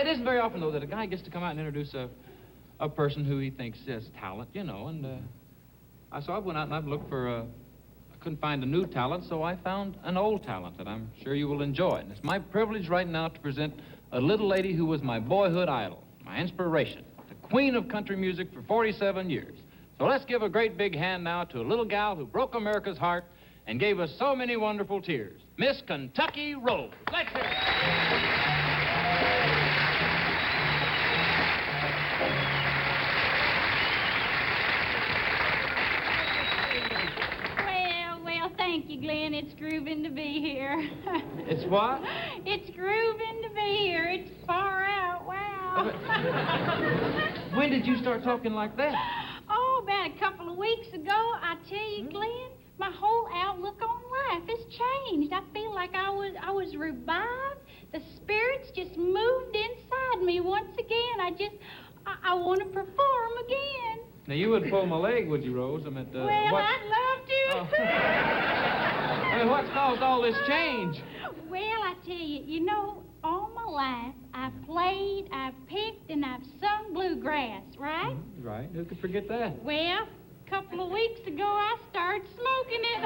it isn't very often, though, that a guy gets to come out and introduce a person who he thinks has talent, you know, and so I went out and I've looked for, I couldn't find a new talent, so I found an old talent that I'm sure you will enjoy. And it's my privilege right now to present a little lady who was my boyhood idol, my inspiration, the queen of country music for 47 years. So let's give a great big hand now to a little gal who broke America's heart and gave us so many wonderful tears, Miss Kentucky Rose. Let's hear it. Thank you, Glenn. It's grooving to be here. It's what? It's grooving to be here. It's far out. Wow. When did you start talking like that? Oh, about a couple of weeks ago. I tell you, Glenn, my whole outlook on life has changed. I feel like I was revived. The spirits just moved inside me once again. I want to perform again. Now, you wouldn't pull my leg, would you, Rose? I meant, well, I'd love to. I mean, what's caused all this change? Well, I tell you, you know, all my life, I've played, I've picked, and I've sung bluegrass, right? Right. Who could forget that? Well, a couple of weeks ago, I started smoking it.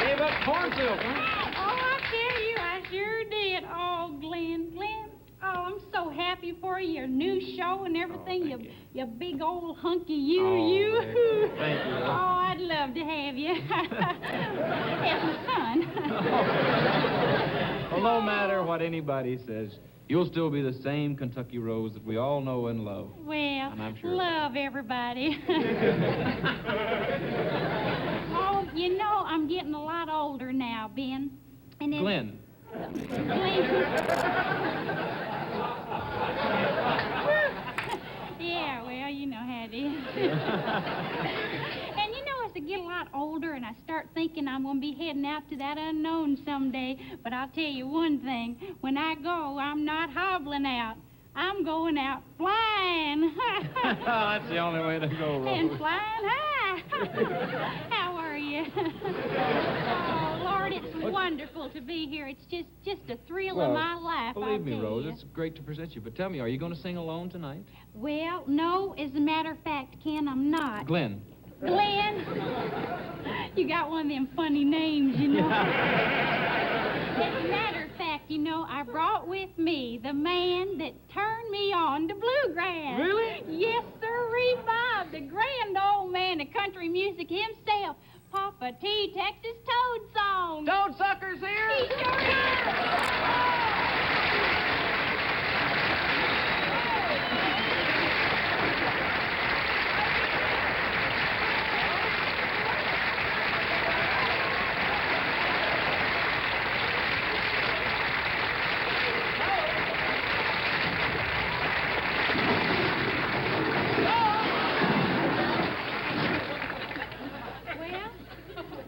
Gave up corn silk, huh? Oh, I tell you, I sure did. Oh, Glenn. Oh, I'm so happy for you. Your new show and everything. You big old hunky you. Thank you. Oh, I'd love to have you. As my son. Well, no matter what anybody says, you'll still be the same Kentucky Rose that we all know and love. Well, and I'm sure love everybody. Oh, you know, I'm getting a lot older now, Ben. And Glenn. Yeah, well, you know how it is. And you know, as I get a lot older and I start thinking I'm going to be heading out to that unknown someday, but I'll tell you one thing, when I go, I'm not hobbling out. I'm going out flying. That's the only way to go, Rose. And flying high. How are you? Oh, Lord, it's wonderful to be here. It's just a thrill of my life. Believe me, Rose, it's great to present you. But tell me, are you going to sing alone tonight? Well, no, as a matter of fact, Ken, I'm not. Glenn. Glenn? You got one of them funny names, you know. As a matter of fact, you know, I brought with me the man that turned me on to bluegrass. Really? Yes, sir, Bob, the grand old man of country music himself, Papa T. Texas Toad Song. Toadsucker's here? He sure is.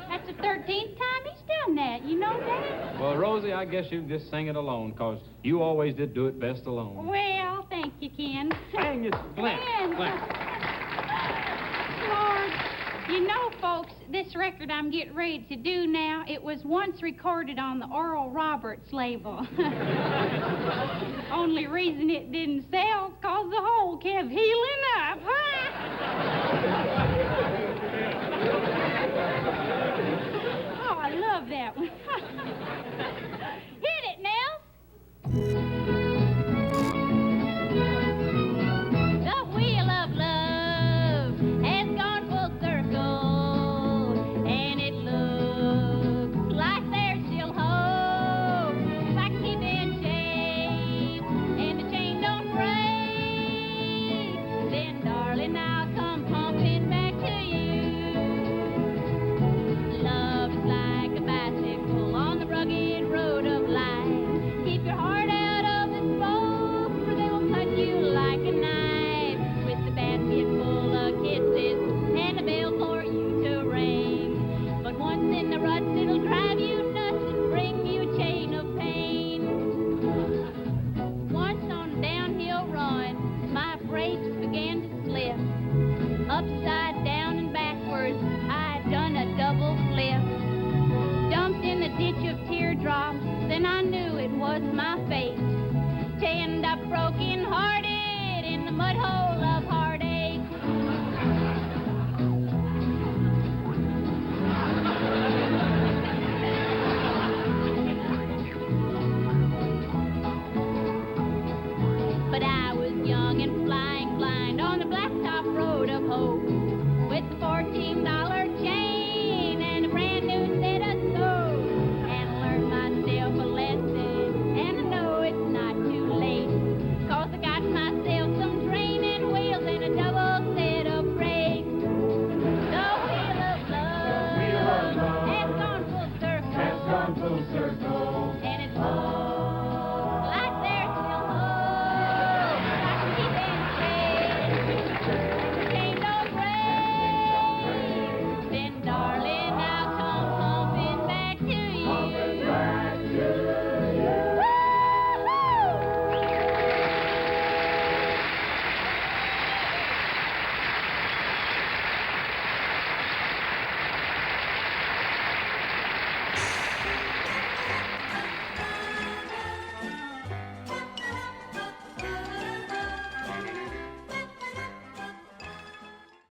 That's the 13th time he's done that. You know that? Well, Rosie, I guess you just sing it alone, because you always did do it best alone. Well, thank you, Ken. Hang it, Glenn. Lord, you know, folks, this record I'm getting ready to do now, it was once recorded on the Oral Roberts label. Only reason it didn't sell is because the hole kept healing up.